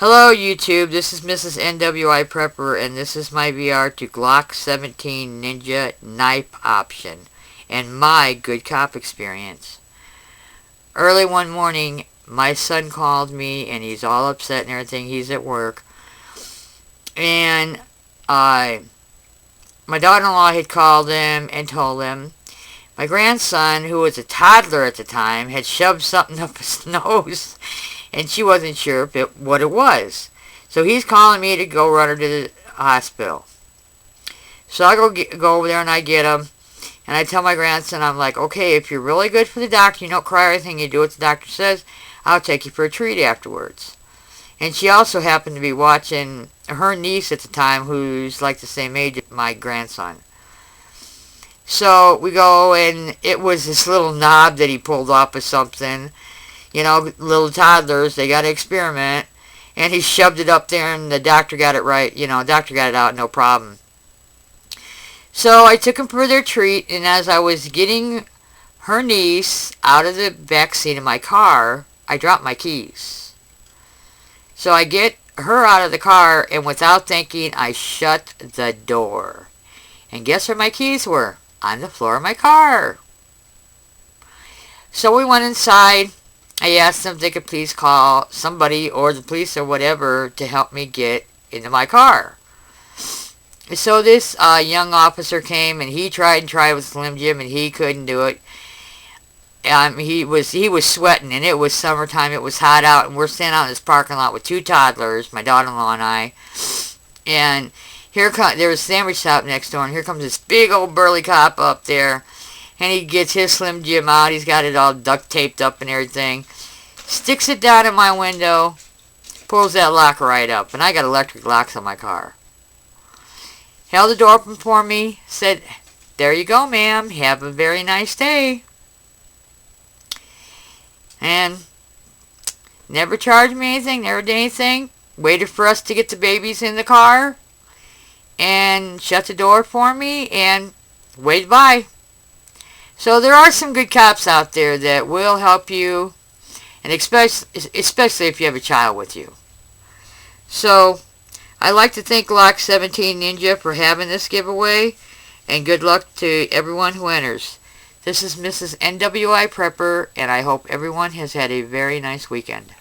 Hello YouTube, this is Mrs. NWIPrepper and this is my VR to Glock17Ninja knife option and my good cop experience. Early one morning, my son called me and he's all upset and everything. He's at work. And my daughter-in-law had called him and told him my grandson, who was a toddler at the time, had shoved something up his nose and she wasn't sure what it was. So he's calling me to go run her to the hospital. So I go over there and I get him. And I tell my grandson, I'm like, okay, if you're really good for the doctor, you don't cry or anything, you do what the doctor says, I'll take you for a treat afterwards. And she also happened to be watching her niece at the time, who's like the same age as my grandson. So we go, and it was this little knob that he pulled off of something. You know, little toddlers, they got to experiment. And he shoved it up there, and the doctor got it right. You know, doctor got it out, no problem. So I took him for their treat, and as I was getting her niece out of the back seat of my car, I dropped my keys. So I get her out of the car, and without thinking, I shut the door. And guess where my keys were? On the floor of my car. So we went inside. I asked them if they could please call somebody or the police or whatever to help me get into my car. So this young officer came, and he tried with Slim Jim, and he couldn't do it. He was sweating, and it was summertime. It was hot out, and we're standing out in this parking lot with two toddlers, my daughter-in-law and I. And there was a sandwich shop next door, and here comes this big old burly cop up there. And he gets his Slim Jim out. He's got it all duct taped up and everything. Sticks it down in my window. Pulls that lock right up. And I got electric locks on my car. Held the door open for me. Said, there you go, ma'am. Have a very nice day. And never charged me anything. Never did anything. Waited for us to get the babies in the car. And shut the door for me. And waved bye. So there are some good cops out there that will help you, and especially if you have a child with you. So I'd like to thank Glock17Ninja for having this giveaway, and good luck to everyone who enters. This is Mrs. NWIPrepper, and I hope everyone has had a very nice weekend.